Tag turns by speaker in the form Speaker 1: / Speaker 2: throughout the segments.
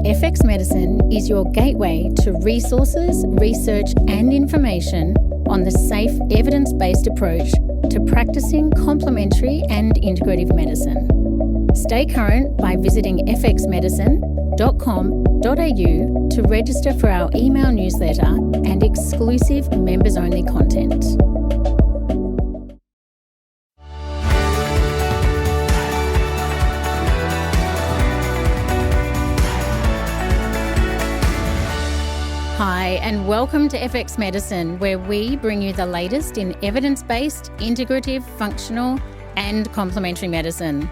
Speaker 1: FX Medicine is your gateway to resources, research and information on the safe, evidence-based approach to practicing complementary and integrative medicine. Stay current by visiting fxmedicine.com.au to register for our email newsletter and exclusive members-only content. Hi, and welcome to FX Medicine, where we bring you the latest in evidence-based, integrative, functional, and complementary medicine.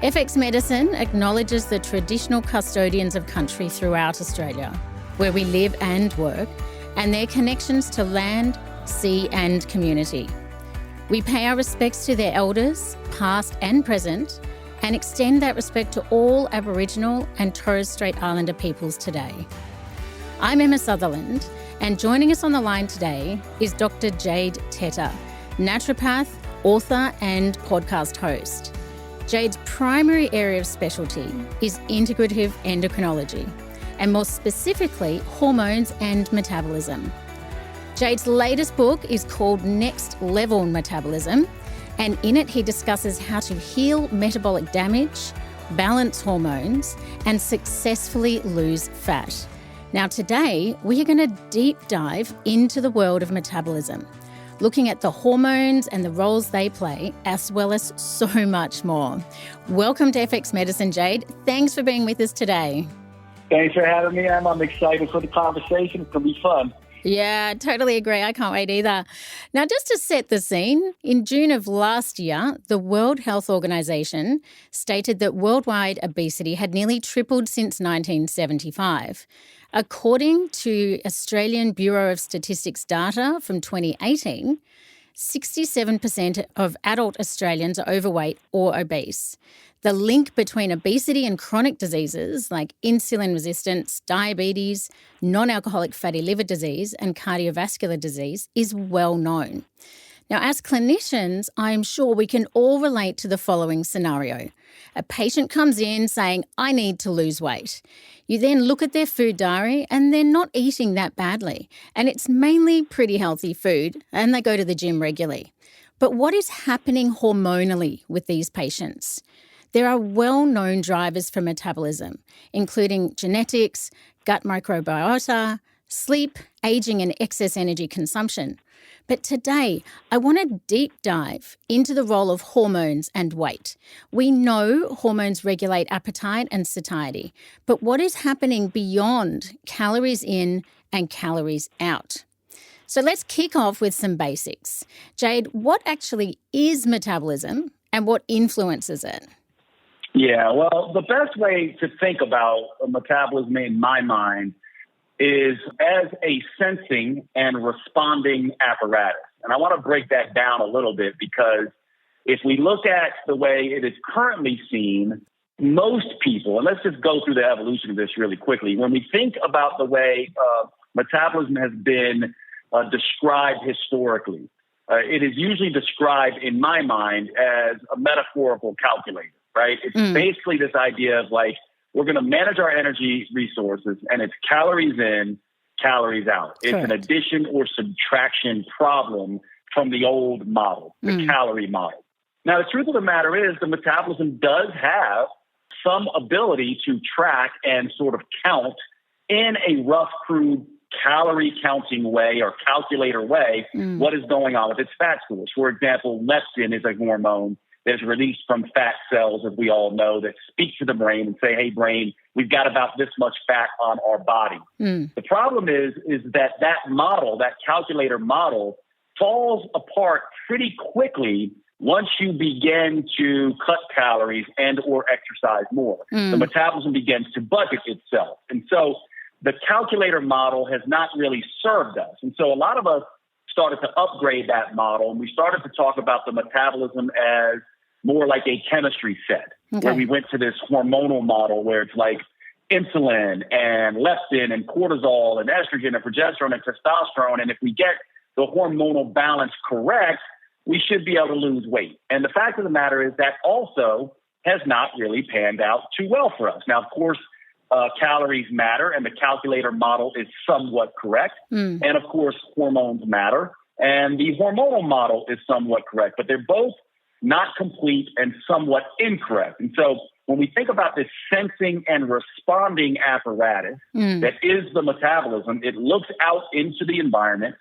Speaker 1: FX Medicine acknowledges the traditional custodians of country throughout Australia, where we live and work, and their connections to land, sea, and community. We pay our respects to their elders, past and present, and extend that respect to all Aboriginal and Torres Strait Islander peoples today. I'm Emma Sutherland, and joining us on the line today is Dr. Jade Teta, naturopath, author, and podcast host. Jade's primary area of specialty is integrative endocrinology, and more specifically, hormones and metabolism. Jade's latest book is called Next Level Metabolism, and in it he discusses how to heal metabolic damage, balance hormones, and successfully lose fat. Now today, we are going to deep dive into the world of metabolism, looking at the hormones and the roles they play, as well as so much more. Welcome to FX Medicine, Jade. Thanks for being with us today.
Speaker 2: Thanks for having me, Emma. I'm excited for the conversation. It's going to be fun.
Speaker 1: Yeah, totally agree. I can't wait either. Now, just to set the scene, in June of last year, the World Health Organization stated that worldwide obesity had nearly tripled since 1975. According to Australian Bureau of Statistics data from 2018, 67% of adult Australians are overweight or obese. The link between obesity and chronic diseases like insulin resistance, diabetes, non-alcoholic fatty liver disease, and cardiovascular disease is well known. Now, as clinicians, I am sure we can all relate to the following scenario. A patient comes in saying, I need to lose weight. You then look at their food diary and they're not eating that badly. And it's mainly pretty healthy food and they go to the gym regularly. But what is happening hormonally with these patients? There are well-known drivers for metabolism, including genetics, gut microbiota, sleep, aging and excess energy consumption. But today, I want to deep dive into the role of hormones and weight. We know hormones regulate appetite and satiety, but what is happening beyond calories in and calories out? So let's kick off with some basics. Jade, what actually is metabolism and what influences it?
Speaker 2: Yeah, well, the best way to think about metabolism in my mind is as a sensing and responding apparatus. And I want to break that down a little bit because if we look at the way it is currently seen, most people, and let's just go through the evolution of this really quickly. When we think about the way metabolism has been described historically, it is usually described in my mind as a metaphorical calculator, right? It's basically this idea of like, we're going to manage our energy resources, and it's calories in, calories out. It's an addition or subtraction problem from the old model, the calorie model. Now, the truth of the matter is the metabolism does have some ability to track and sort of count in a rough, crude, calorie-counting way or calculator way what is going on with its fat stores. For example, leptin is a hormone that's released from fat cells, as we all know, that speak to the brain and say, hey, brain, we've got about this much fat on our body. The problem is that model, that calculator model, falls apart pretty quickly once you begin to cut calories and or exercise more. The metabolism begins to budget itself. And so the calculator model has not really served us. And so a lot of us started to upgrade that model, and we started to talk about the metabolism as more like a chemistry set, where we went to this hormonal model where it's like insulin and leptin and cortisol and estrogen and progesterone and testosterone. And if we get the hormonal balance correct, we should be able to lose weight. And the fact of the matter is that also has not really panned out too well for us. Now, of course, calories matter, and the calculator model is somewhat correct. And of course, hormones matter, and the hormonal model is somewhat correct, but they're both not complete and somewhat incorrect. And so when we think about this sensing and responding apparatus that is the metabolism, it looks out into the environment.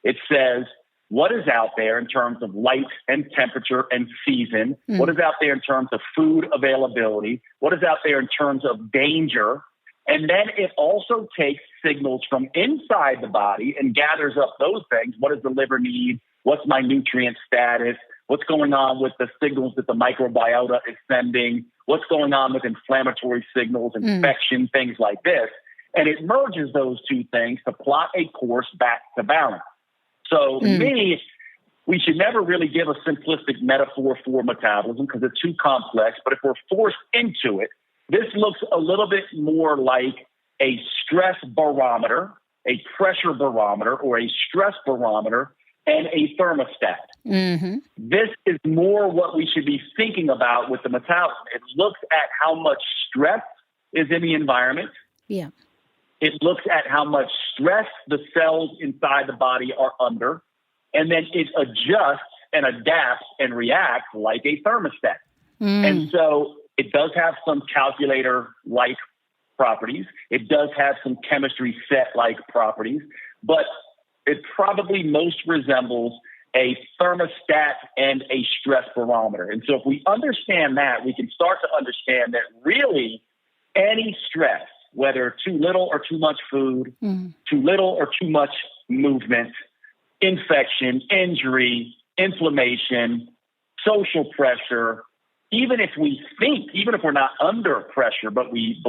Speaker 2: It says, what is out there in terms of light and temperature and season? What is out there in terms of food availability? What is out there in terms of danger? And then it also takes signals from inside the body and gathers up those things. What does the liver need? What's my nutrient status? What's going on with the signals that the microbiota is sending? What's going on with inflammatory signals, infection, things like this? And it merges those two things to plot a course back to balance. So to me, we should never really give a simplistic metaphor for metabolism because it's too complex. But if we're forced into it, this looks a little bit more like a stress barometer, a pressure barometer, or a stress barometer, and a thermostat. This is more what we should be thinking about with the metabolism. It looks at how much stress is in the environment.
Speaker 1: Yeah.
Speaker 2: It looks at how much stress the cells inside the body are under, and then it adjusts and adapts and reacts like a thermostat. And so it does have some calculator-like properties. It does have some chemistry set-like properties, but it probably most resembles a thermostat and a stress barometer. And so if we understand that, we can start to understand that really any stress, whether too little or too much food, too little or too much movement, infection, injury, inflammation, social pressure, even if we're not under pressure, but we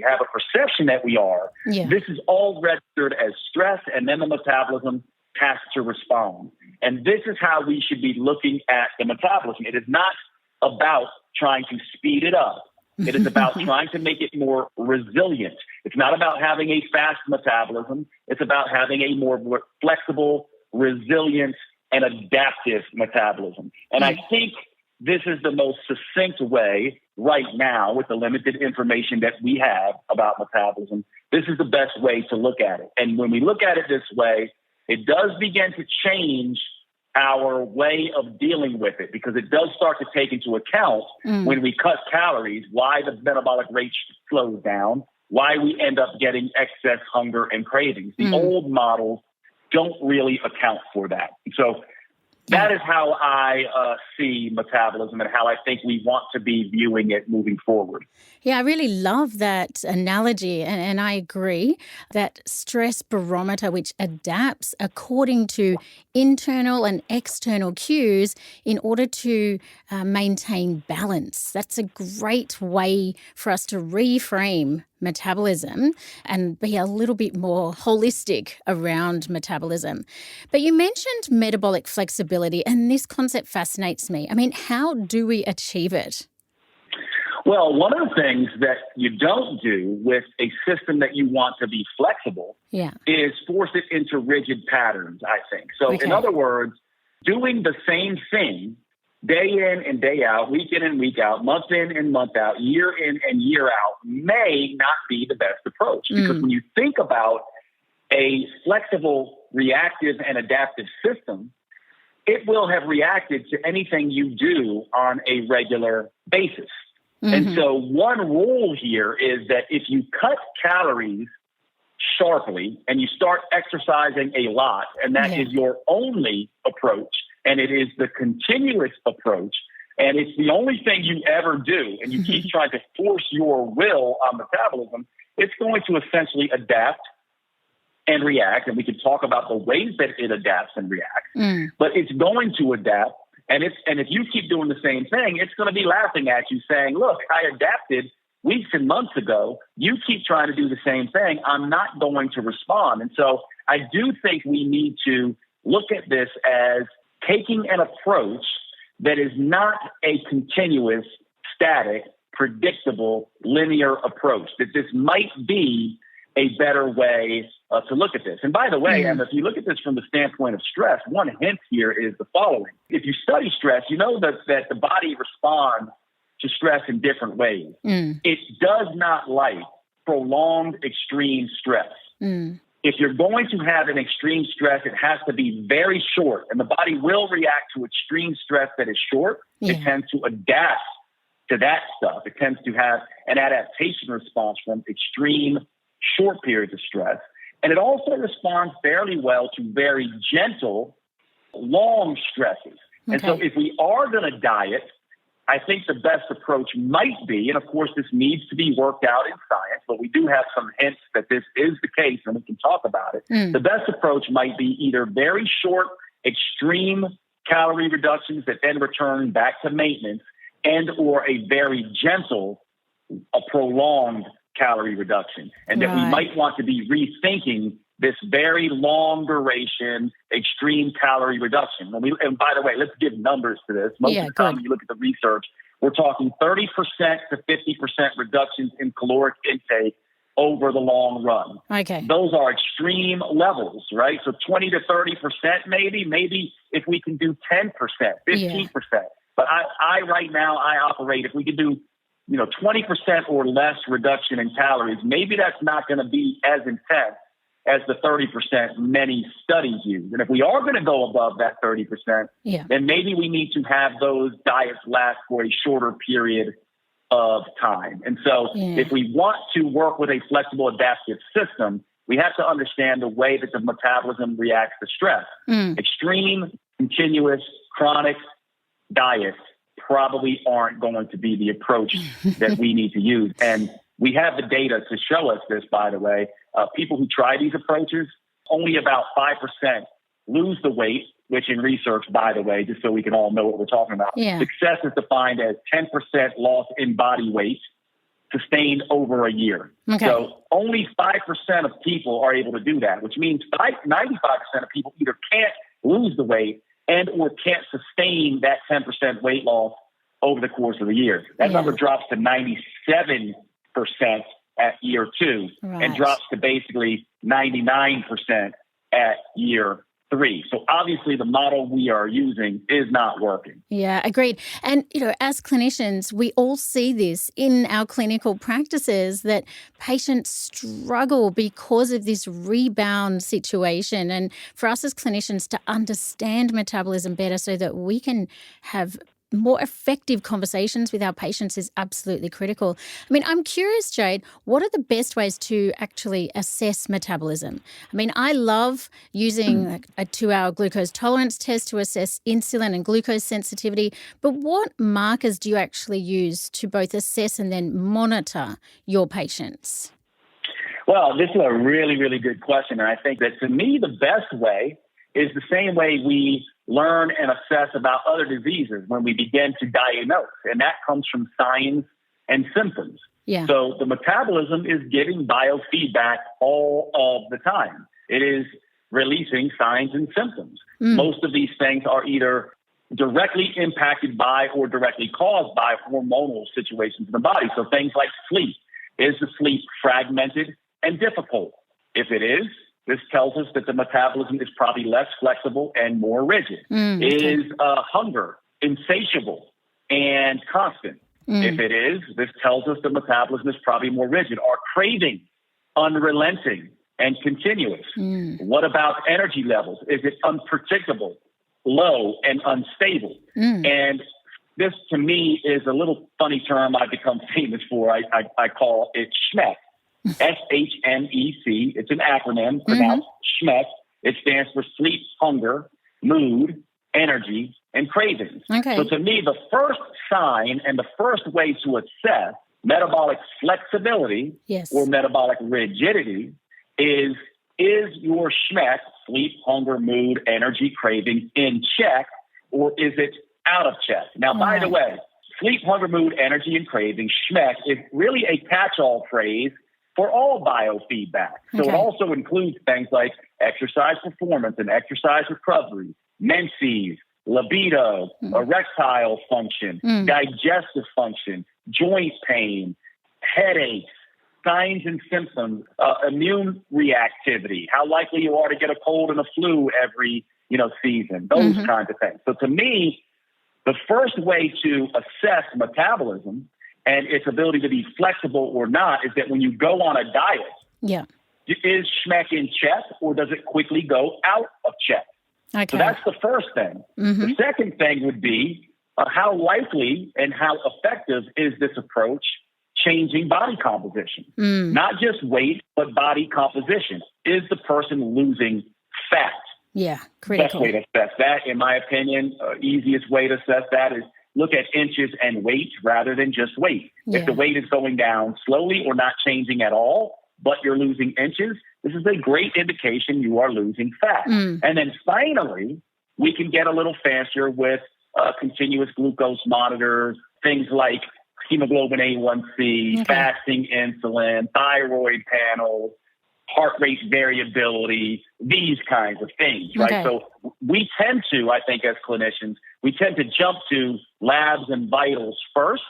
Speaker 2: have a perception that we are, this is all registered as stress, and then the metabolism has to respond. And this is how we should be looking at the metabolism. It is not about trying to speed it up. It is about trying to make it more resilient. It's not about having a fast metabolism. It's about having a more flexible, resilient, and adaptive metabolism. And I think this is the most succinct way right now, with the limited information that we have about metabolism. This is the best way to look at it. And when we look at it this way, it does begin to change our way of dealing with it, because it does start to take into account when we cut calories, why the metabolic rate slows down, why we end up getting excess hunger and cravings. The old models don't really account for that. So that is how I see metabolism and how I think we want to be viewing it moving forward.
Speaker 1: Yeah, I really love that analogy, and I agree that stress barometer, which adapts according to internal and external cues in order to maintain balance. That's a great way for us to reframe metabolism and be a little bit more holistic around metabolism. But you mentioned metabolic flexibility, and this concept fascinates me. I mean, how do we achieve it?
Speaker 2: Well, one of the things that you don't do with a system that you want to be flexible is force it into rigid patterns, I think. So in other words, doing the same thing day in and day out, week in and week out, month in and month out, year in and year out may not be the best approach. Because when you think about a flexible, reactive, and adaptive system, it will have reacted to anything you do on a regular basis. And so one rule here is that if you cut calories sharply and you start exercising a lot, and that is your only approach, and it is the continuous approach, and it's the only thing you ever do, and you keep trying to force your will on metabolism, it's going to essentially adapt and react. And we can talk about the ways that it adapts and reacts, but it's going to adapt. And if you keep doing the same thing, it's going to be laughing at you saying, look, I adapted weeks and months ago. You keep trying to do the same thing. I'm not going to respond. And so I do think we need to look at this as taking an approach that is not a continuous, static, predictable, linear approach, that this might be a better way to look at this. And by the way, Emma, if you look at this from the standpoint of stress, one hint here is the following. If you study stress, you know that the body responds to stress in different ways. It does not like prolonged extreme stress. If you're going to have an extreme stress, it has to be very short, and the body will react to extreme stress that is short. It tends to adapt to that stuff. It tends to have an adaptation response from extreme short periods of stress. And it also responds fairly well to very gentle, long stresses. And so if we are going to diet, I think the best approach might be, and of course this needs to be worked out in science, but we do have some hints that this is the case and we can talk about it. The best approach might be either very short, extreme calorie reductions that then return back to maintenance, and or a very gentle, a prolonged calorie reduction. And that we might want to be rethinking this very long duration, extreme calorie reduction. And by the way, let's give numbers to this. Most of the time when you look at the research, we're talking 30% to 50% reductions in caloric intake over the long run. Those are extreme levels, right? So 20 to 30% maybe if we can do 10%, 15%. But I right now, I operate, if we could do 20% or less reduction in calories, maybe that's not going to be as intense as the 30% many studies use. And if we are going to go above that 30%, then maybe we need to have those diets last for a shorter period of time. And so if we want to work with a flexible adaptive system, we have to understand the way that the metabolism reacts to stress. Extreme, continuous, chronic diets probably aren't going to be the approach that we need to use. And we have the data to show us this, by the way. People who try these approaches, only about 5% lose the weight, which in research, by the way, just so we can all know what we're talking about, success is defined as 10% loss in body weight sustained over a year. So only 5% of people are able to do that, which means 95% of people either can't lose the weight and or can't sustain that 10% weight loss over the course of the year. That number drops to 97% at year 2 and drops to basically 99% at year 3. So obviously the model we are using is not working.
Speaker 1: Yeah, agreed. And, as clinicians, we all see this in our clinical practices that patients struggle because of this rebound situation. And for us as clinicians to understand metabolism better so that we can have more effective conversations with our patients is absolutely critical. I mean, I'm curious, Jade, what are the best ways to actually assess metabolism? I mean, I love using a 2-hour glucose tolerance test to assess insulin and glucose sensitivity, but what markers do you actually use to both assess and then monitor your patients?
Speaker 2: Well, this is a really, really good question. And I think that to me, the best way is the same way we learn and assess about other diseases when we begin to diagnose. And that comes from signs and symptoms. So the metabolism is giving biofeedback all of the time. It is releasing signs and symptoms. Most of these things are either directly impacted by or directly caused by hormonal situations in the body. So things like sleep. Is the sleep fragmented and difficult? If it is, this tells us that the metabolism is probably less flexible and more rigid. Is hunger insatiable and constant? If it is, this tells us the metabolism is probably more rigid. Are cravings unrelenting and continuous? What about energy levels? Is it unpredictable, low, and unstable? And this, to me, is a little funny term I've become famous for. I call it SHMEC. SHMEC. It's an acronym pronounced SHMEC. It stands for sleep, hunger, mood, energy, and cravings. So to me, the first sign and the first way to assess metabolic flexibility or metabolic rigidity is your SHMEC, sleep, hunger, mood, energy, cravings, in check, or is it out of check? Now, by the way, sleep, hunger, mood, energy, and cravings, SHMEC, is really a catch-all phrase for all biofeedback. So it also includes things like exercise performance and exercise recovery, menses, libido, erectile function, digestive function, joint pain, headaches, signs and symptoms, immune reactivity, how likely you are to get a cold and a flu every season, those kinds of things. So to me, the first way to assess metabolism and its ability to be flexible or not is that when you go on a diet, is SHMEC in check or does it quickly go out of check?
Speaker 1: Okay.
Speaker 2: So that's the first thing. The second thing would be how likely and how effective is this approach changing body composition? Not just weight, but body composition. Is the person losing fat?
Speaker 1: Yeah, critical.
Speaker 2: Best way to assess that, in my opinion, easiest way to assess that is look at inches and weight rather than just weight.
Speaker 1: Yeah.
Speaker 2: If the weight is going down slowly or not changing at all, but you're losing inches, this is a great indication you are losing fat. And then finally, we can get a little fancier with continuous glucose monitors, things like hemoglobin A1C, fasting insulin, thyroid panels, heart rate variability, these kinds of things, right?
Speaker 1: Okay.
Speaker 2: So we tend to, I think, as clinicians, we tend to jump to labs and vitals first.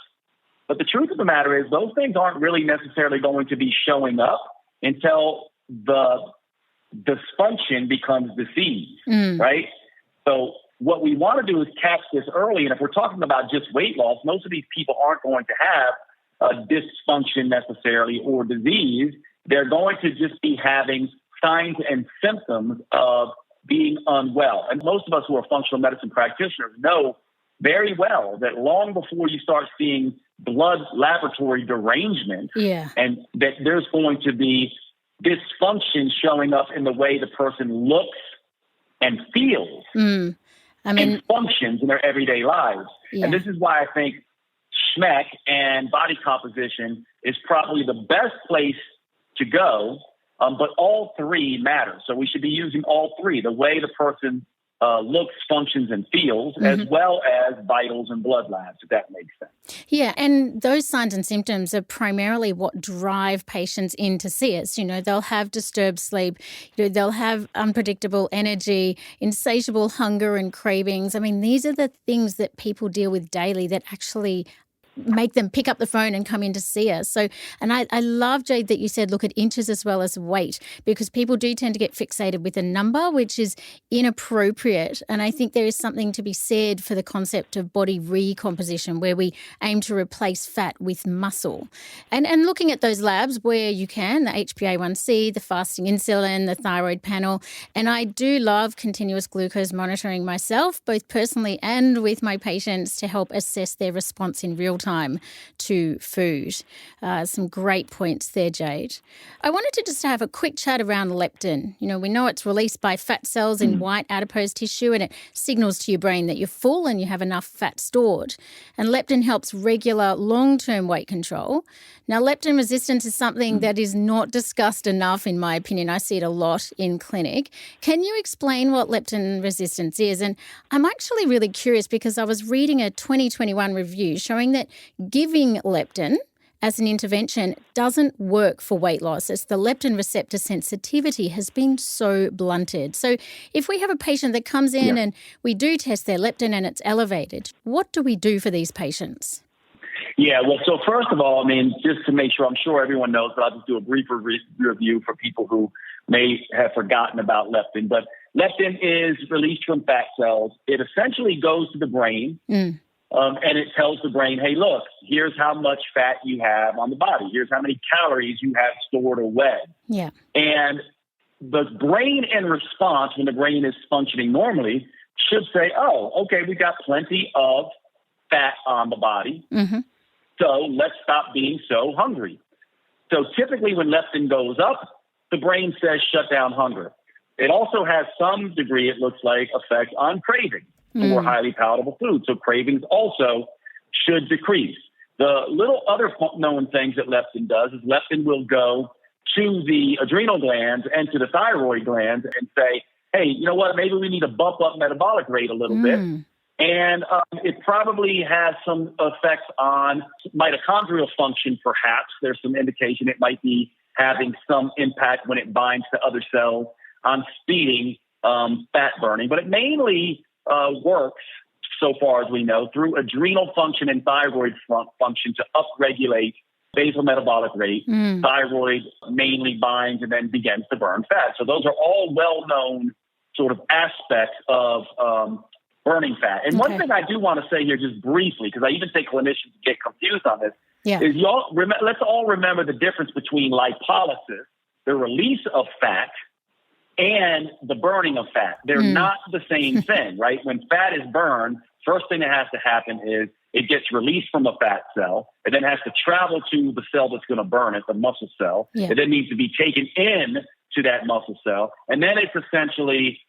Speaker 2: But the truth of the matter is those things aren't really necessarily going to be showing up until the dysfunction becomes disease, right? So what we want to do is catch this early. And if we're talking about just weight loss, most of these people aren't going to have a dysfunction necessarily or disease. They're going to just be having signs and symptoms of being unwell. And most of us who are functional medicine practitioners know very well that long before you start seeing blood laboratory derangement, and that there's going to be dysfunction showing up in the way the person looks and feels and functions in their everyday lives. And this is why I think SHMEC and body composition is probably the best place to go, but all three matter. So we should be using all three, the way the person looks, functions, and feels, as well as vitals and blood labs, if that makes sense.
Speaker 1: Yeah, and those signs and symptoms are primarily what drive patients in to see us. You know, they'll have disturbed sleep, they'll have unpredictable energy, insatiable hunger and cravings. I mean, these are the things that people deal with daily that actually make them pick up the phone and come in to see us. So, and I love, Jade, that you said look at inches as well as weight, because people do tend to get fixated with a number, which is inappropriate. And I think there is something to be said for the concept of body recomposition, where we aim to replace fat with muscle. And looking at those labs where you can, the HbA1c, the fasting insulin, the thyroid panel. And I do love continuous glucose monitoring myself, both personally and with my patients, to help assess their response in real time to food. Some great points there, Jade. I wanted to just have a quick chat around leptin. You know, we know it's released by fat cells in white adipose tissue, and it signals to your brain that you're full and you have enough fat stored. And leptin helps regular long-term weight control. Now, leptin resistance is something that is not discussed enough, in my opinion. I see it a lot in clinic. Can you explain what leptin resistance is? And I'm actually really curious because I was reading a 2021 review showing that giving leptin as an intervention doesn't work for weight loss, as the leptin receptor sensitivity has been so blunted. So if we have a patient that comes in and we do test their leptin and it's elevated, what do we do for these patients?
Speaker 2: Yeah, well, so first of all, I mean, just to make sure, I'm sure everyone knows, but I'll just do a brief review for people who may have forgotten about leptin. But leptin is released from fat cells. It essentially goes to the brain. And it tells the brain, hey, look, here's how much fat you have on the body. Here's how many calories you have stored away. Yeah. And the brain, in response, when the brain is functioning normally, should say, oh, okay, we got plenty of fat on the body. So let's stop being so hungry. So typically when leptin goes up, the brain says shut down hunger. It also has some degree, it looks like, effect on craving for highly palatable food. So cravings also should decrease. The little other known things that leptin does is leptin will go to the adrenal glands and to the thyroid glands and say, hey, you know what, maybe we need to bump up metabolic rate a little bit. And it probably has some effects on mitochondrial function, perhaps. There's some indication it might be having some impact when it binds to other cells on speeding fat burning. But it mainly works, so far as we know, through adrenal function and thyroid function to upregulate basal metabolic rate. Thyroid mainly binds and then begins to burn fat. So those are all well-known sort of aspects of burning fat. And one thing I do want to say here just briefly, because I even think clinicians get confused on this,
Speaker 1: Yeah.
Speaker 2: is let's all remember the difference between lipolysis, the release of fat, and the burning of fat. They're not the same thing, right? When fat is burned, first thing that has to happen is it gets released from a fat cell. It then has to travel to the cell that's going to burn it, the muscle cell.
Speaker 1: Yeah.
Speaker 2: It then needs to be taken in to that muscle cell. And then it's essentially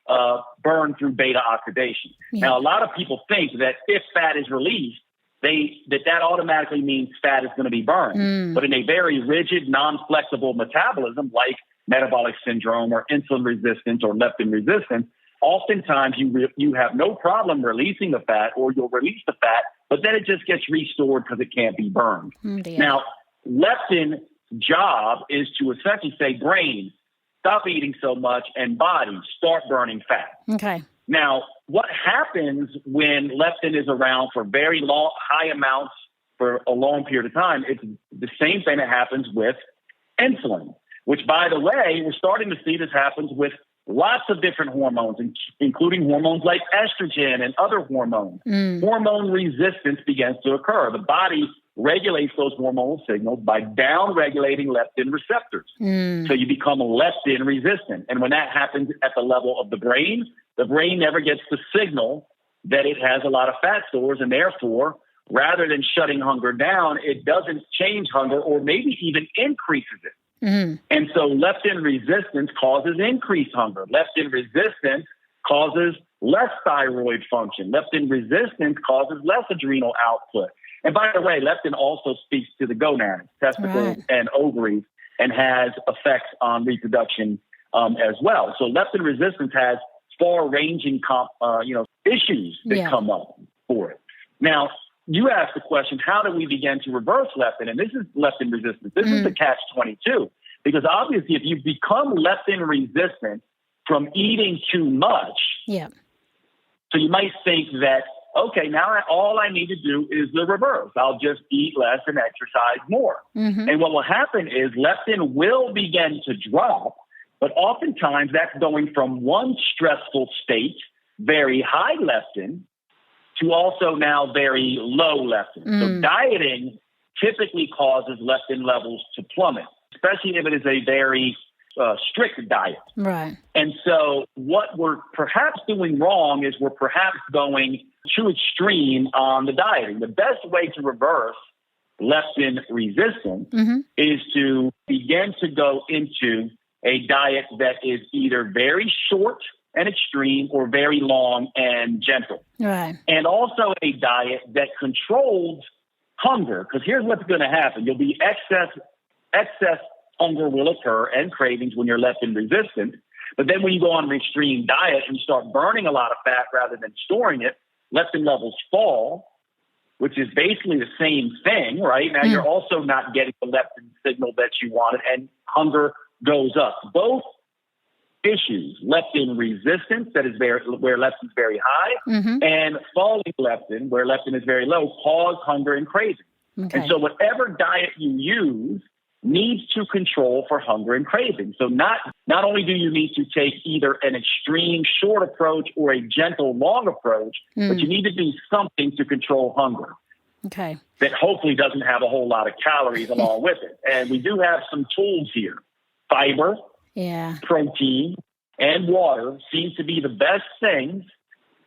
Speaker 2: burned through beta oxidation.
Speaker 1: Yeah.
Speaker 2: Now, a lot of people think that if fat is released, that automatically means fat is going to be burned. But in a very rigid, non-flexible metabolism, like metabolic syndrome or insulin resistance or leptin resistance, oftentimes you have no problem releasing the fat, or you'll release the fat, but then it just gets restored because it can't be burned. Now, leptin's job is to essentially say, brain, stop eating so much, and body, start burning fat.
Speaker 1: Okay.
Speaker 2: Now, what happens when leptin is around for very high amounts for a long period of time? It's the same thing that happens with insulin, which, by the way, we're starting to see this happens with lots of different hormones, including hormones like estrogen and other hormones. Hormone resistance begins to occur. The body regulates those hormonal signals by down-regulating leptin receptors. So you become leptin resistant. And when that happens at the level of the brain never gets the signal that it has a lot of fat stores, and therefore, rather than shutting hunger down, it doesn't change hunger or maybe even increases it. And so leptin resistance causes increased hunger. Leptin resistance causes less thyroid function. Leptin resistance causes less adrenal output. And by the way, leptin also speaks to the gonads, testicles, and ovaries, and has effects on reproduction as well. So leptin resistance has far-ranging issues that come up for it. Now, you asked the question, how do we begin to reverse leptin? And this is leptin resistance. This is the catch-22. Because obviously, if you become leptin resistant from eating too much, so you might think that, okay, now all I need to do is the reverse. I'll just eat less and exercise more. And what will happen is leptin will begin to drop, but oftentimes that's going from one stressful state, very high leptin, to also now very low leptin. So dieting typically causes leptin levels to plummet, especially if it is a very strict diet.
Speaker 1: Right.
Speaker 2: And so what we're perhaps doing wrong is we're perhaps going too extreme on the dieting. The best way to reverse leptin resistance is to begin to go into a diet that is either very short and extreme or very long and gentle.
Speaker 1: Right.
Speaker 2: And also a diet that controls hunger, because here's what's going to happen. You'll be excess hunger will occur and cravings when you're leptin resistant. But then when you go on an extreme diet and you start burning a lot of fat rather than storing it, leptin levels fall, which is basically the same thing, right? Now you're also not getting the leptin signal that you wanted, and hunger goes up. Both issues, leptin resistance, that is where leptin is very high, and falling leptin, where leptin is very low, cause hunger and craving.
Speaker 1: Okay.
Speaker 2: And so whatever diet you use needs to control for hunger and craving. So not only do you need to take either an extreme short approach or a gentle long approach, but you need to do something to control hunger.
Speaker 1: Okay.
Speaker 2: That hopefully doesn't have a whole lot of calories along with it. And we do have some tools here. Fiber, protein, and water seem to be the best things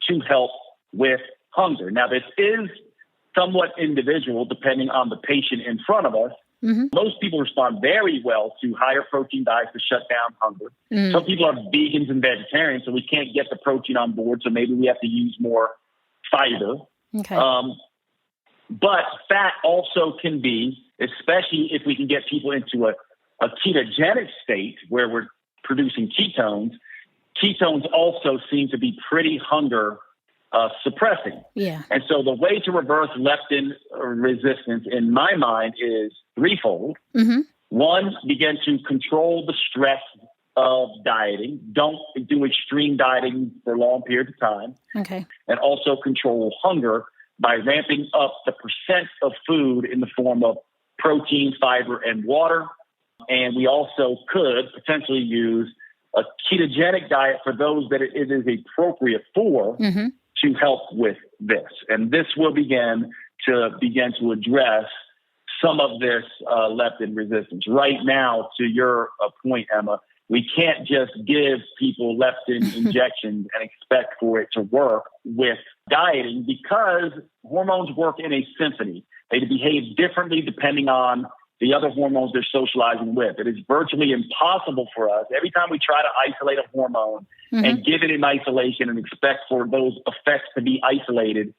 Speaker 2: to help with hunger. Now, this is somewhat individual depending on the patient in front of us. Most people respond very well to higher protein diets to shut down hunger. Some people are vegans and vegetarians, so we can't get the protein on board, so maybe we have to use more fiber.
Speaker 1: Okay.
Speaker 2: But fat also can be, especially if we can get people into a ketogenic state where we're producing ketones. Ketones also seem to be pretty hunger suppressing.
Speaker 1: Yeah.
Speaker 2: And so the way to reverse leptin resistance, in my mind, is threefold. One, begin to control the stress of dieting. Don't do extreme dieting for long periods of time.
Speaker 1: Okay.
Speaker 2: And also control hunger by ramping up the percent of food in the form of protein, fiber, and water. And we also could potentially use a ketogenic diet for those that it is appropriate for to help with this. And this will begin to address some of this leptin resistance. Right now, to your point, Emma, we can't just give people leptin injections and expect for it to work with dieting because hormones work in a symphony. They behave differently depending on the other hormones they're socializing with. It is virtually impossible for us, every time we try to isolate a hormone and give it in isolation and expect for those effects to be isolated,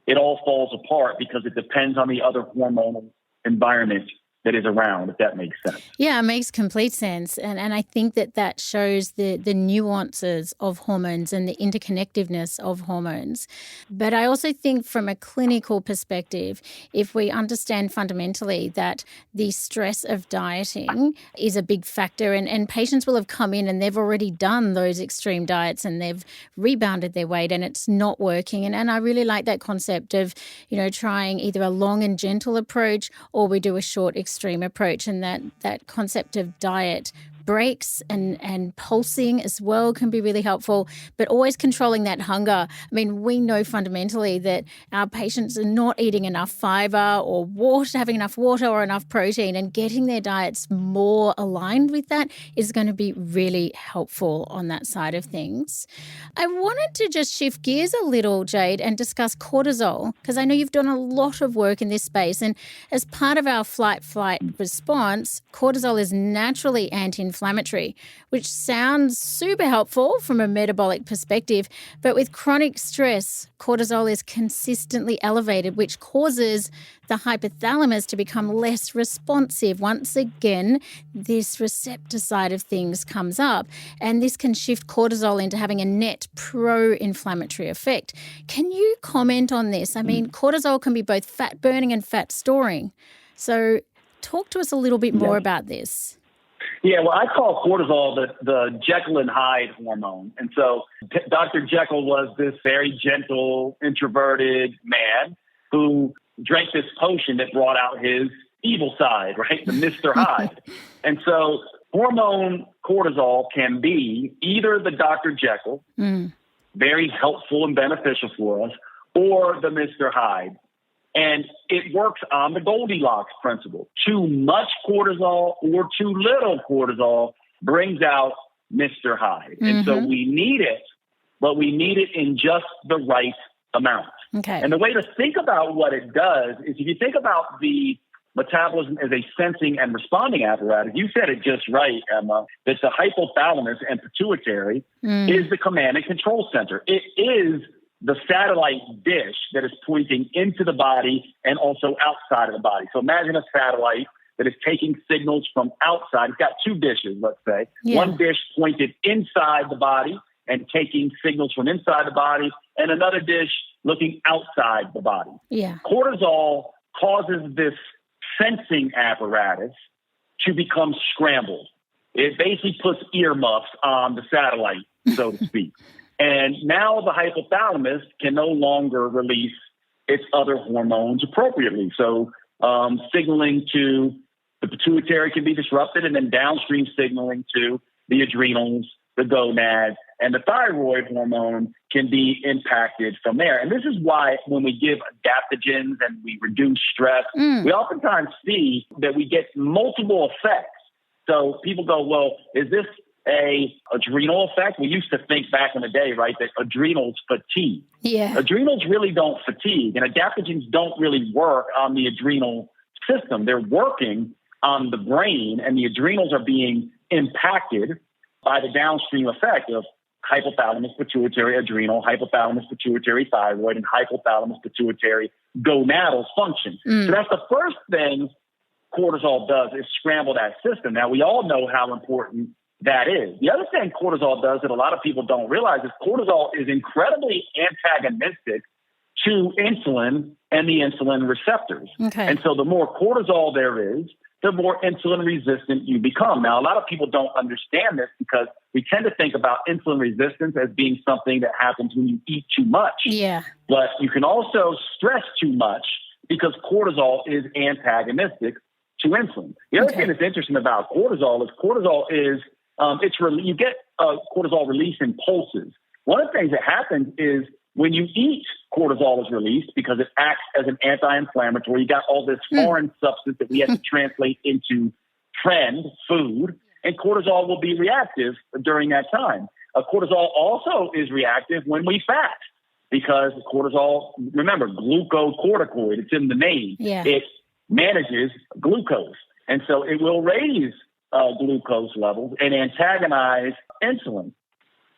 Speaker 2: it all falls apart because it depends on the other hormonal environment that is around, if that makes sense.
Speaker 1: Yeah, it makes complete sense. And I think that shows the nuances of hormones and the interconnectiveness of hormones. But I also think from a clinical perspective, if we understand fundamentally that the stress of dieting is a big factor, and patients will have come in and they've already done those extreme diets and they've rebounded their weight and it's not working. And I really like that concept of, trying either a long and gentle approach or we do a short extreme approach, and that concept of diet breaks and pulsing as well can be really helpful, but always controlling that hunger. I mean, we know fundamentally that our patients are not eating enough fiber or water, having enough water or enough protein, and getting their diets more aligned with that is going to be really helpful on that side of things. I wanted to just shift gears a little, Jade, and discuss cortisol, because I know you've done a lot of work in this space, and as part of our flight-flight response, cortisol is naturally anti-inflammatory, which sounds super helpful from a metabolic perspective, but with chronic stress, cortisol is consistently elevated, which causes the hypothalamus to become less responsive. Once again, this receptor side of things comes up, and this can shift cortisol into having a net pro-inflammatory effect. Can you comment on this? I mean, cortisol can be both fat burning and fat storing. So talk to us a little bit more about this.
Speaker 2: Yeah, well, I call cortisol the Jekyll and Hyde hormone. And so Dr. Jekyll was this very gentle, introverted man who drank this potion that brought out his evil side, right? The Mr. Hyde. And so hormone cortisol can be either the Dr. Jekyll, very helpful and beneficial for us, or the Mr. Hyde. And it works on the Goldilocks Principle. Too much cortisol or too little cortisol brings out Mr. Hyde. And so we need it, but we need it in just the right amount.
Speaker 1: Okay.
Speaker 2: And the way to think about what it does is if you think about the metabolism as a sensing and responding apparatus, you said it just right, Emma, that the hypothalamus and pituitary is the command and control center. It is the satellite dish that is pointing into the body and also outside of the body. So imagine a satellite that is taking signals from outside. It's got two dishes, let's say. Yeah. One dish pointed inside the body and taking signals from inside the body, and another dish looking outside the body.
Speaker 1: Yeah.
Speaker 2: Cortisol causes this sensing apparatus to become scrambled. It basically puts earmuffs on the satellite, so to speak. And now the hypothalamus can no longer release its other hormones appropriately. So signaling to the pituitary can be disrupted, and then downstream signaling to the adrenals, the gonads, and the thyroid hormone can be impacted from there. And this is why when we give adaptogens and we reduce stress, we oftentimes see that we get multiple effects. So people go, well, is this a adrenal effect? We used to think back in the day, right, that adrenals fatigue. Yeah. Adrenals really don't fatigue, and adaptogens don't really work on the adrenal system. They're working on the brain, and the adrenals are being impacted by the downstream effect of hypothalamus, pituitary, adrenal, hypothalamus, pituitary, thyroid, and hypothalamus, pituitary, gonadal function. So that's the first thing cortisol does, is scramble that system. Now, we all know how important that is. The other thing cortisol does that a lot of people don't realize is cortisol is incredibly antagonistic to insulin and the insulin receptors. Okay. And so the more cortisol there is, the more insulin resistant you become. Now, a lot of people don't understand this because we tend to think about insulin resistance as being something that happens when you eat too much. Yeah. But you can also stress too much because cortisol is antagonistic to insulin. The other thing that's interesting about cortisol is you get cortisol release in pulses. One of the things that happens is when you eat, cortisol is released because it acts as an anti-inflammatory. You got all this foreign substance that we have to translate into food, and cortisol will be reactive during that time. Cortisol also is reactive when we fast because cortisol, remember, glucocorticoid, it's in the name.
Speaker 1: Yeah.
Speaker 2: It manages glucose. And so it will raise glucose levels and antagonize insulin.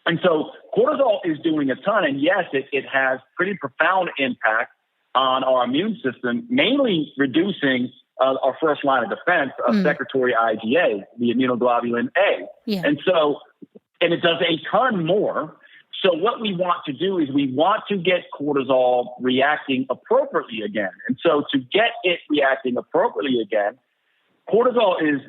Speaker 2: And so cortisol is doing a ton. And yes, it has pretty profound impact on our immune system, mainly reducing our first line of defense of secretory IgA, the immunoglobulin A.
Speaker 1: Yeah.
Speaker 2: And it does a ton more. So what we want to do is we want to get cortisol reacting appropriately again. And so to get it reacting appropriately again, cortisol is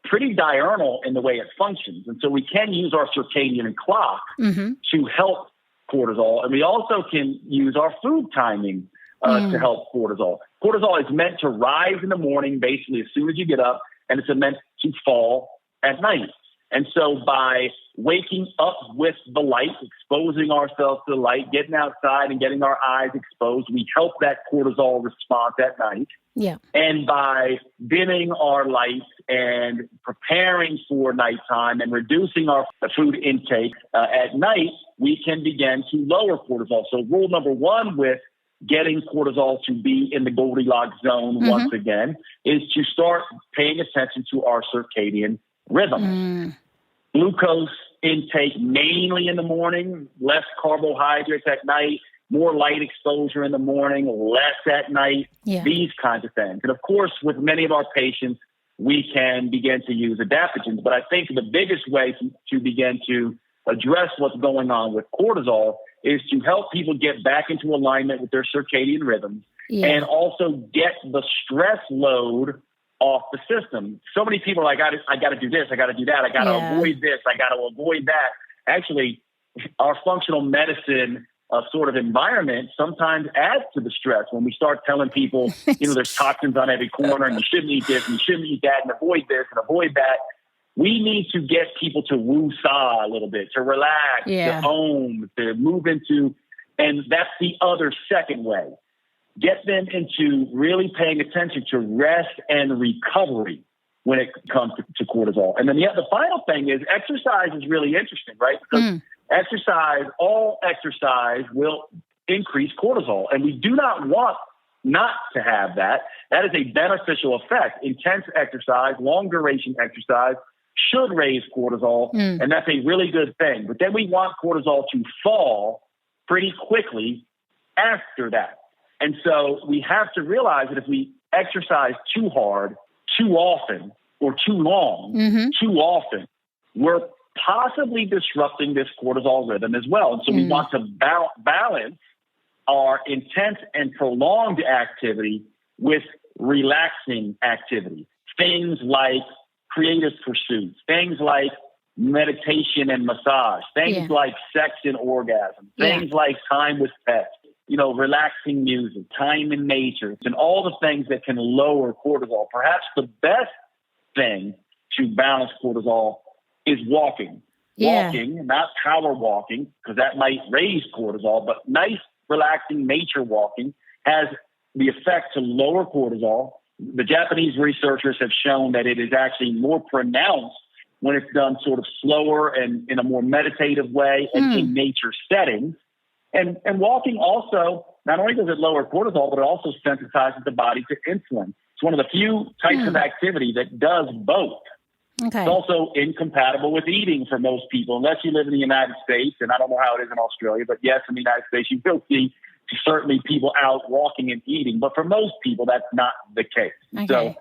Speaker 2: pretty diurnal in the way it functions. And so we can use our circadian clock to help cortisol. And we also can use our food timing to help cortisol. Cortisol is meant to rise in the morning, basically as soon as you get up, and it's meant to fall at night. And so by waking up with the light, exposing ourselves to the light, getting outside and getting our eyes exposed, we help that cortisol response at night.
Speaker 1: Yeah.
Speaker 2: And by dimming our lights and preparing for nighttime and reducing our food intake at night, we can begin to lower cortisol. So rule number one with getting cortisol to be in the Goldilocks zone once again is to start paying attention to our circadian rhythm. Glucose intake mainly in the morning, less carbohydrates at night, more light exposure in the morning, less at night, these kinds of things. And of course, with many of our patients, we can begin to use adaptogens. But I think the biggest way to begin to address what's going on with cortisol is to help people get back into alignment with their circadian rhythms and also get the stress load off the system. So many people are like, I got to do this, I got to do that, I got to avoid this, I got to avoid that. Actually, our functional medicine sort of environment sometimes adds to the stress when we start telling people, there's toxins on every corner and you shouldn't eat this and you shouldn't eat that and avoid this and avoid that. We need to get people to woo-saw a little bit, to relax, to own, to move into, and that's the other second way. Get them into really paying attention to rest and recovery when it comes to cortisol. And then the final thing is exercise is really interesting, right? Because all exercise will increase cortisol. And we do not want not to have that. That is a beneficial effect. Intense exercise, long duration exercise should raise cortisol. And that's a really good thing. But then we want cortisol to fall pretty quickly after that. And so we have to realize that if we exercise too hard, too often, or too long, too often, we're possibly disrupting this cortisol rhythm as well. And so we want to balance our intense and prolonged activity with relaxing activity. Things like creative pursuits, things like meditation and massage, things like sex and orgasm, things like time with pets. Relaxing music, time in nature, and all the things that can lower cortisol. Perhaps the best thing to balance cortisol is walking. Walking, not power walking, because that might raise cortisol, but nice, relaxing nature walking has the effect to lower cortisol. The Japanese researchers have shown that it is actually more pronounced when it's done sort of slower and in a more meditative way and in nature settings. And walking also, not only does it lower cortisol, but it also sensitizes the body to insulin. It's one of the few types of activity that does both. Okay. It's also incompatible with eating for most people, unless you live in the United States. And I don't know how it is in Australia, but yes, in the United States, you will see certainly people out walking and eating. But for most people, that's not the case. Okay. So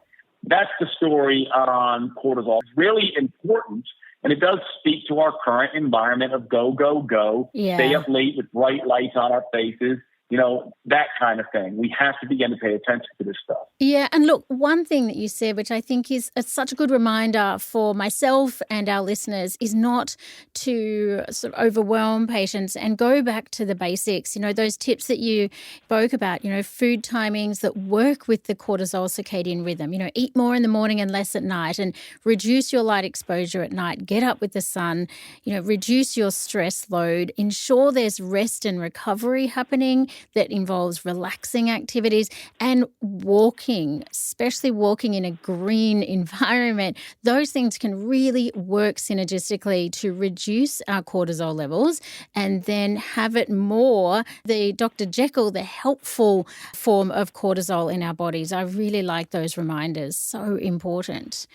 Speaker 2: that's the story on cortisol. It's really important. And it does speak to our current environment of go, go, go, stay up late with bright lights on our faces, that kind of thing. We have to begin to pay attention to this stuff.
Speaker 1: Yeah, and look, one thing that you said, which I think is such a good reminder for myself and our listeners, is not to sort of overwhelm patients and go back to the basics. Those tips that you spoke about, food timings that work with the cortisol circadian rhythm. Eat more in the morning and less at night, and reduce your light exposure at night. Get up with the sun, reduce your stress load, ensure there's rest and recovery happening that involves relaxing activities, and walking, especially walking in a green environment. Those things can really work synergistically to reduce our cortisol levels and then have it more the Dr. Jekyll, the helpful form of cortisol in our bodies. I really like those reminders. So important.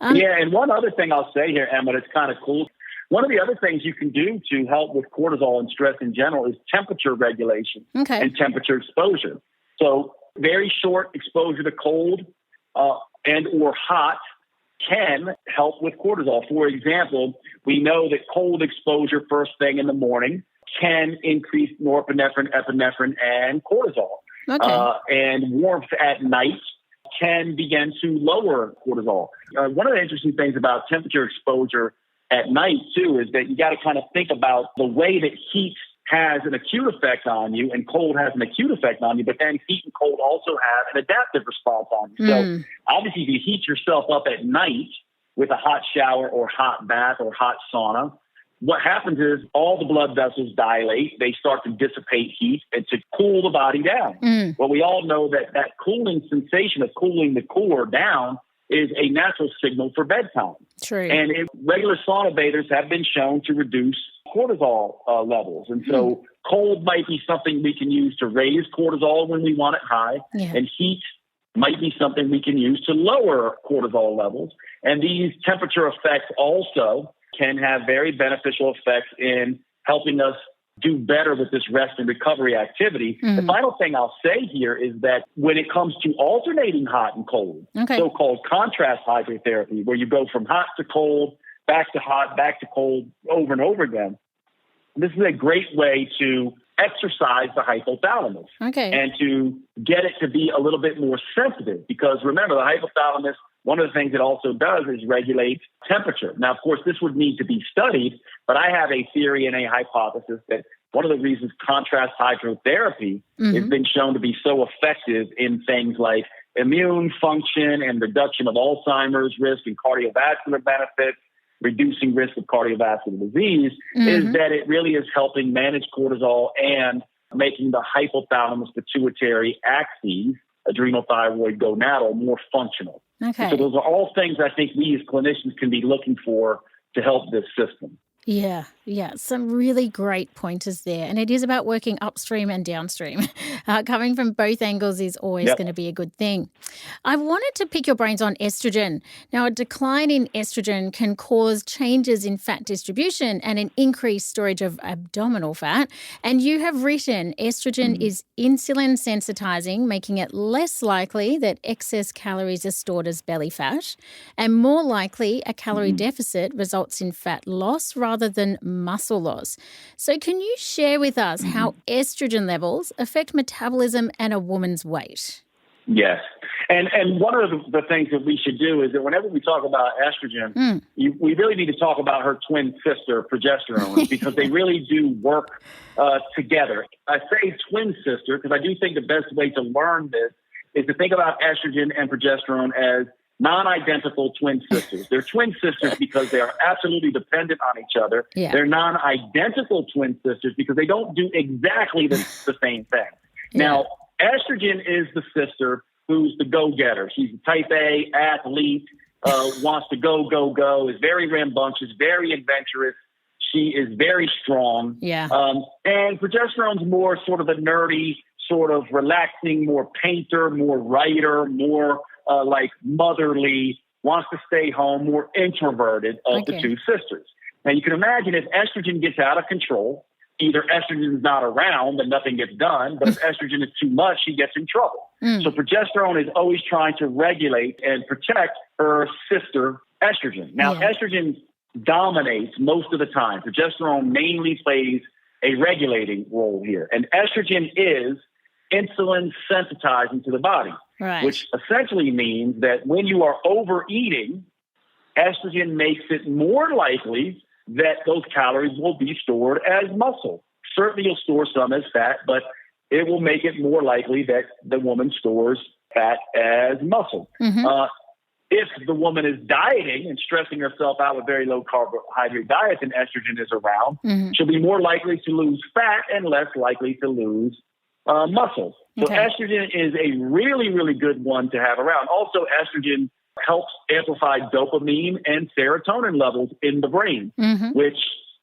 Speaker 2: And one other thing I'll say here, Emma, that's kind of cool. One of the other things you can do to help with cortisol and stress in general is temperature regulation and temperature exposure. So very short exposure to cold and or hot can help with cortisol. For example, we know that cold exposure first thing in the morning can increase norepinephrine, epinephrine, and cortisol. And warmth at night can begin to lower cortisol. One of the interesting things about temperature exposure at night, too, is that you got to kind of think about the way that heat has an acute effect on you and cold has an acute effect on you, but then heat and cold also have an adaptive response on you. So obviously, if you heat yourself up at night with a hot shower or hot bath or hot sauna, what happens is all the blood vessels dilate. They start to dissipate heat and to cool the body down. Well, we all know that cooling sensation of cooling the core down is a natural signal for bedtime.
Speaker 1: True.
Speaker 2: And regular sauna bathers have been shown to reduce cortisol levels. And so cold might be something we can use to raise cortisol when we want it high. And heat might be something we can use to lower cortisol levels. And these temperature effects also can have very beneficial effects in helping us do better with this rest and recovery activity. The final thing I'll say here is that when it comes to alternating hot and cold, so-called contrast hydrotherapy, where you go from hot to cold, back to hot, back to cold, over and over again, this is a great way to exercise the hypothalamus and to get it to be a little bit more sensitive. Because remember, the hypothalamus, one of the things it also does is regulate temperature. Now, of course, this would need to be studied, but I have a theory and a hypothesis that one of the reasons contrast hydrotherapy has been shown to be so effective in things like immune function and reduction of Alzheimer's risk and cardiovascular benefits, reducing risk of cardiovascular disease, is that it really is helping manage cortisol and making the hypothalamus pituitary axes, adrenal, thyroid, gonadal, more functional. So those are all things I think we as clinicians can be looking for to help this system.
Speaker 1: Yeah. Some really great pointers there. And it is about working upstream and downstream. Coming from both angles is always going to be a good thing. I wanted to pick your brains on estrogen. Now, a decline in estrogen can cause changes in fat distribution and an increased storage of abdominal fat. And you have written estrogen is insulin sensitizing, making it less likely that excess calories are stored as belly fat, and more likely a calorie deficit results in fat loss rather than muscle loss. So can you share with us how estrogen levels affect metabolism and a woman's weight?
Speaker 2: Yes. And one of the things that we should do is that whenever we talk about estrogen, we really need to talk about her twin sister, progesterone, because they really do work together. I say twin sister because I do think the best way to learn this is to think about estrogen and progesterone as non-identical twin sisters. They're twin sisters because they are absolutely dependent on each other. They're non-identical twin sisters because they don't do exactly the same thing. Now, estrogen is the sister who's the go-getter. She's a type A athlete, wants to go, is very rambunctious, very adventurous. She is very strong. And progesterone's more sort of a nerdy, sort of relaxing, more painter, more writer, more like motherly, wants to stay home, more introverted of the two sisters. Now, you can imagine if estrogen gets out of control, either estrogen is not around and nothing gets done, but if estrogen is too much, she gets in trouble. So progesterone is always trying to regulate and protect her sister estrogen. Now, estrogen dominates most of the time. Progesterone mainly plays a regulating role here. And estrogen is insulin sensitizing to the body,
Speaker 1: Right.
Speaker 2: which essentially means that when you are overeating, estrogen makes it more likely that those calories will be stored as muscle. Certainly you'll store some as fat, but it will make it more likely that the woman stores fat as muscle. If the woman is dieting and stressing herself out with very low carbohydrate diets and estrogen is around, she'll be more likely to lose fat and less likely to lose muscle. So estrogen is a really, really good one to have around. Also, estrogen helps amplify dopamine and serotonin levels in the brain, which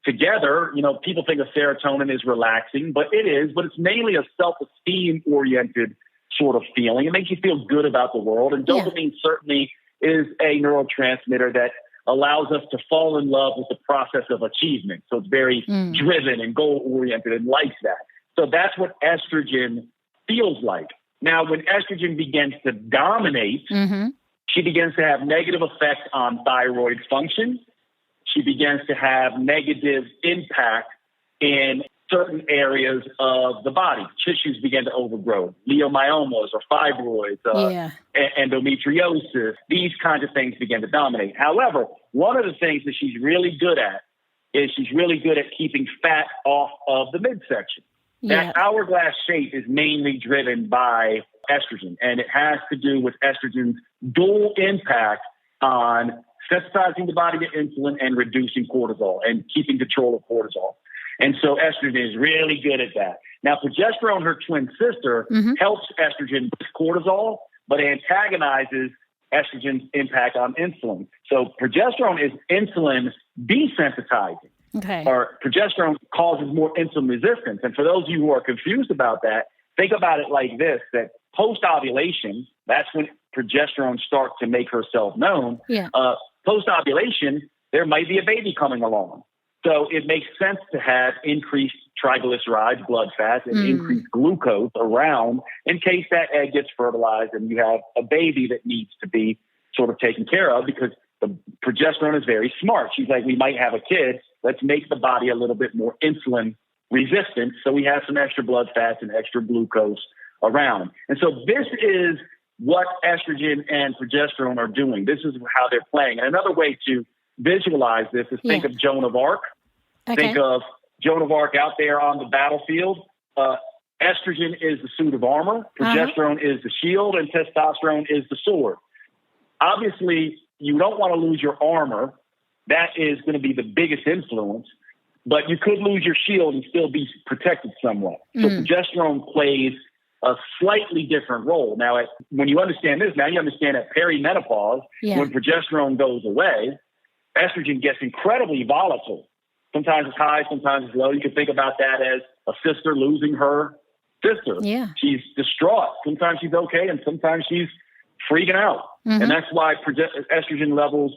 Speaker 2: together, people think of serotonin as relaxing, but it's mainly a self-esteem oriented sort of feeling. It makes you feel good about the world. And dopamine certainly is a neurotransmitter that allows us to fall in love with the process of achievement. So it's very driven and goal-oriented and likes that. So that's what estrogen feels like. Now, when estrogen begins to dominate, she begins to have negative effects on thyroid function. She begins to have negative impact in certain areas of the body. Tissues begin to overgrow, leiomyomas or fibroids, endometriosis. These kinds of things begin to dominate. However, one of the things that she's really good at is she's really good at keeping fat off of the midsection. That hourglass shape is mainly driven by estrogen, and it has to do with estrogen's dual impact on sensitizing the body to insulin and reducing cortisol and keeping control of cortisol. And so estrogen is really good at that. Now, progesterone, her twin sister, helps estrogen with cortisol, but antagonizes estrogen's impact on insulin. So progesterone is insulin desensitizing. Or progesterone causes more insulin resistance. And for those of you who are confused about that, think about it like this, that post-ovulation, that's when progesterone starts to make herself known. Post-ovulation, there might be a baby coming along. So it makes sense to have increased triglycerides, blood fats, and increased glucose around in case that egg gets fertilized and you have a baby that needs to be sort of taken care of, because the progesterone is very smart. She's like, we might have a kid. Let's make the body a little bit more insulin resistant so we have some extra blood fats and extra glucose around. And so this is what estrogen and progesterone are doing. This is how they're playing. And another way to visualize this is think of Joan of Arc. Think of Joan of Arc out there on the battlefield. Estrogen is the suit of armor, progesterone is the shield, and testosterone is the sword. Obviously, you don't want to lose your armor. That is going to be the biggest influence, but you could lose your shield and still be protected somewhat. So progesterone plays a slightly different role. Now, when you understand this, now you understand that perimenopause, when progesterone goes away, estrogen gets incredibly volatile. Sometimes it's high, sometimes it's low. You can think about that as a sister losing her sister. She's distraught. Sometimes she's okay, and sometimes she's freaking out. And that's why estrogen levels,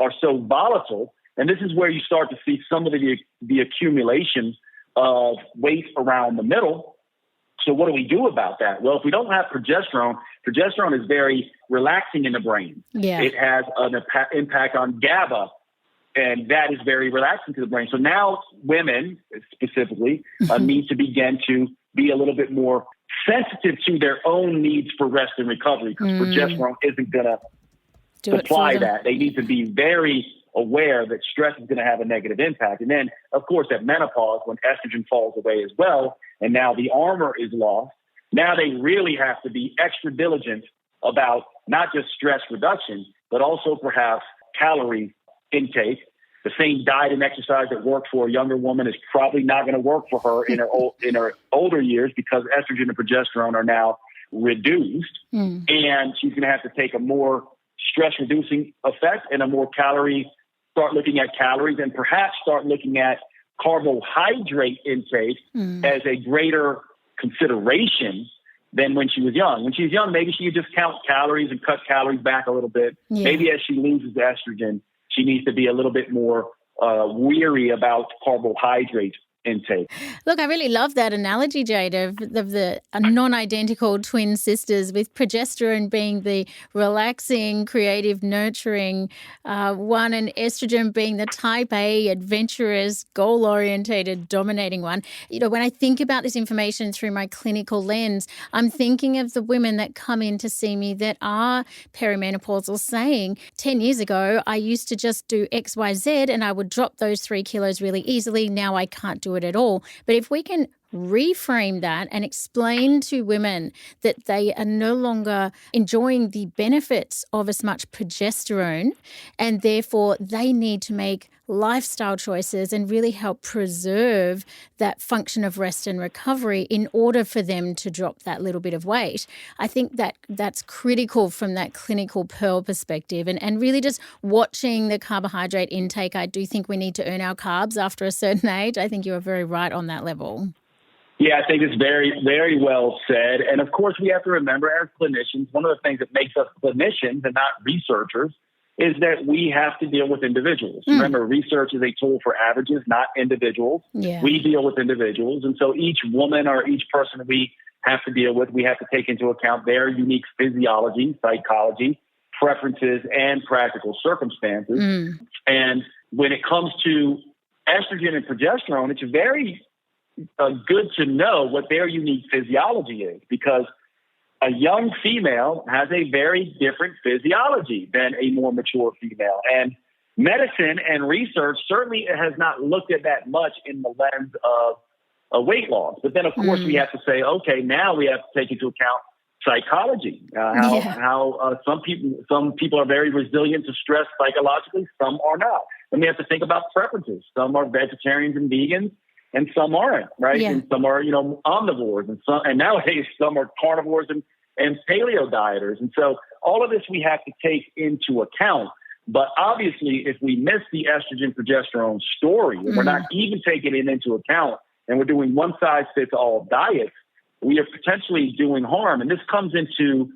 Speaker 2: are so volatile. And this is where you start to see some of the accumulation of weight around the middle. So what do we do about that? Well, if we don't have progesterone is very relaxing in the brain. It has an impact on GABA, and that is very relaxing to the brain. So now women specifically need to begin to be a little bit more sensitive to their own needs for rest and recovery, because progesterone isn't going to supply that. They need to be very aware that stress is going to have a negative impact. And then, of course, at menopause, when estrogen falls away as well, and now the armor is lost, now they really have to be extra diligent about not just stress reduction, but also perhaps calorie intake. The same diet and exercise that worked for a younger woman is probably not going to work for her in her older years, because estrogen and progesterone are now reduced, and she's going to have to take a more stress-reducing effect and a more start looking at calories, and perhaps start looking at carbohydrate intake as a greater consideration than when she was young. When she was young, maybe she could just count calories and cut calories back a little bit. Maybe as she loses estrogen, she needs to be a little bit more weary about carbohydrate intake.
Speaker 1: Look, I really love that analogy, Jade, of the non-identical twin sisters, with progesterone being the relaxing, creative, nurturing one, and estrogen being the type A, adventurous, goal-orientated, dominating one. When I think about this information through my clinical lens, I'm thinking of the women that come in to see me that are perimenopausal, saying 10 years ago, I used to just do X, Y, Z and I would drop those 3 kilos really easily. Now I can't do it at all. But if we can reframe that and explain to women that they are no longer enjoying the benefits of as much progesterone, and therefore they need to make lifestyle choices and really help preserve that function of rest and recovery in order for them to drop that little bit of weight. I think that that's critical from that clinical pearl perspective, and really just watching the carbohydrate intake. I do think we need to earn our carbs after a certain age. I think you are very right on that level.
Speaker 2: Yeah, I think it's very, very well said. And of course, we have to remember as clinicians, one of the things that makes us clinicians and not researchers is that we have to deal with individuals. Remember, research is a tool for averages, not individuals.
Speaker 1: Yeah.
Speaker 2: We deal with individuals. And so each woman or each person we have to deal with, we have to take into account their unique physiology, psychology, preferences, and practical circumstances. And when it comes to estrogen and progesterone, it's very good to know what their unique physiology is, because a young female has a very different physiology than a more mature female. And medicine and research certainly has not looked at that much in the lens of weight loss. But then, of course, we have to say, okay, now we have to take into account psychology, how some people are very resilient to stress psychologically, some are not. And we have to think about preferences. Some are vegetarians and vegans, and some aren't, right?
Speaker 1: Yeah.
Speaker 2: And some are, omnivores, and nowadays some are carnivores and paleo dieters. And so all of this we have to take into account. But obviously, if we miss the estrogen progesterone story, and we're not even taking it into account, and we're doing one size fits all diets, we are potentially doing harm. And this comes into,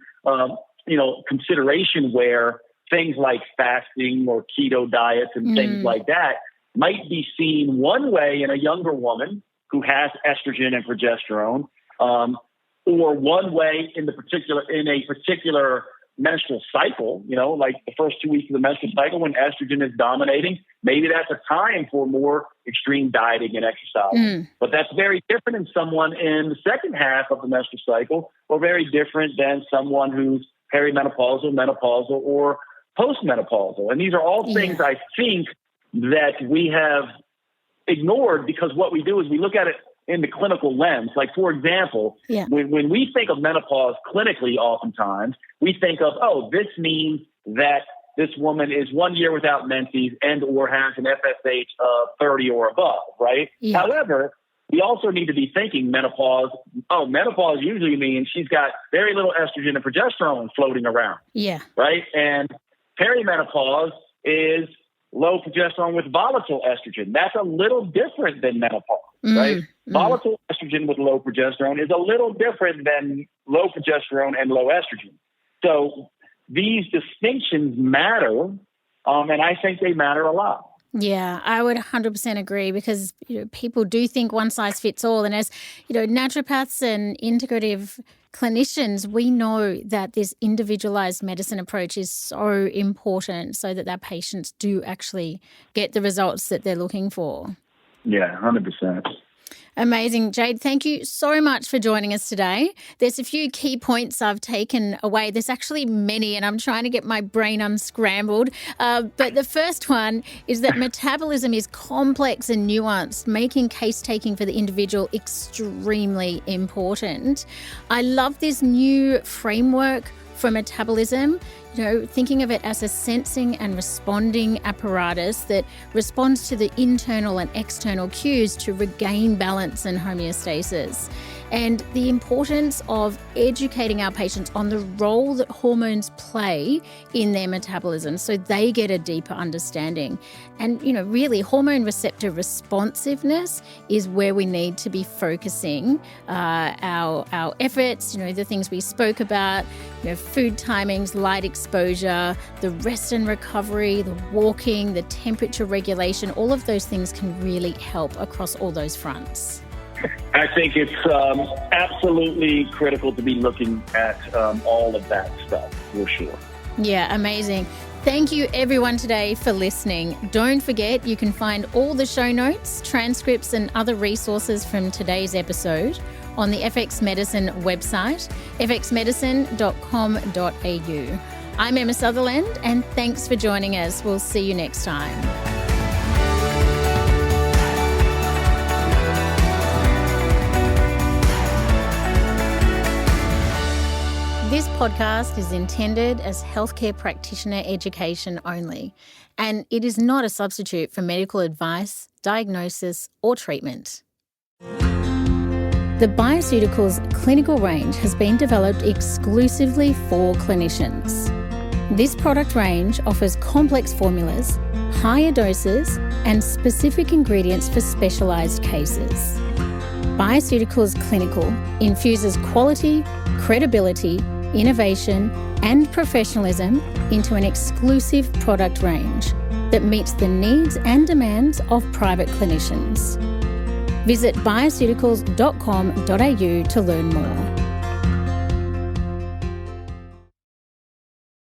Speaker 2: consideration where things like fasting or keto diets and things like that might be seen one way in a younger woman who has estrogen and progesterone, or one way in a particular menstrual cycle, like the first 2 weeks of the menstrual cycle when estrogen is dominating. Maybe that's a time for more extreme dieting and exercise. But that's very different in someone in the second half of the menstrual cycle, or very different than someone who's perimenopausal, menopausal, or postmenopausal. And these are all things I think that we have ignored, because what we do is we look at it in the clinical lens. Like, for example, when we think of menopause clinically, oftentimes we think of, this means that this woman is 1 year without menses and or has an FSH of 30 or above, right? Yeah. However, we also need to be thinking menopause usually means she's got very little estrogen and progesterone floating around. Yeah. Right? And perimenopause is low progesterone with volatile estrogen. That's a little different than menopause, right? Volatile estrogen with low progesterone is a little different than low progesterone and low estrogen. So these distinctions matter, and I think they matter a lot.
Speaker 1: Yeah, I would 100% agree, because people do think one size fits all. And as naturopaths and integrative clinicians, we know that this individualized medicine approach is so important, so that our patients do actually get the results that they're looking for.
Speaker 2: Yeah, 100%.
Speaker 1: Amazing. Jade, thank you so much for joining us today. There's a few key points I've taken away. There's actually many, and I'm trying to get my brain unscrambled. But the first one is that metabolism is complex and nuanced, making case-taking for the individual extremely important. I love this new framework for metabolism, thinking of it as a sensing and responding apparatus that responds to the internal and external cues to regain balance and homeostasis. And the importance of educating our patients on the role that hormones play in their metabolism, so they get a deeper understanding. And, really hormone receptor responsiveness is where we need to be focusing our efforts, the things we spoke about, food timings, light exposure, exposure, the rest and recovery, the walking, the temperature regulation, all of those things can really help across all those fronts.
Speaker 2: I think it's absolutely critical to be looking at all of that stuff, for sure.
Speaker 1: Yeah, amazing. Thank you everyone today for listening. Don't forget you can find all the show notes, transcripts and other resources from today's episode on the FX Medicine website, fxmedicine.com.au. I'm Emma Sutherland and thanks for joining us. We'll see you next time. This podcast is intended as healthcare practitioner education only, and it is not a substitute for medical advice, diagnosis, or treatment. The Bioceuticals clinical range has been developed exclusively for clinicians. This product range offers complex formulas, higher doses, and specific ingredients for specialised cases. Bioceuticals Clinical infuses quality, credibility, innovation and professionalism into an exclusive product range that meets the needs and demands of private clinicians. Visit bioceuticals.com.au to learn more.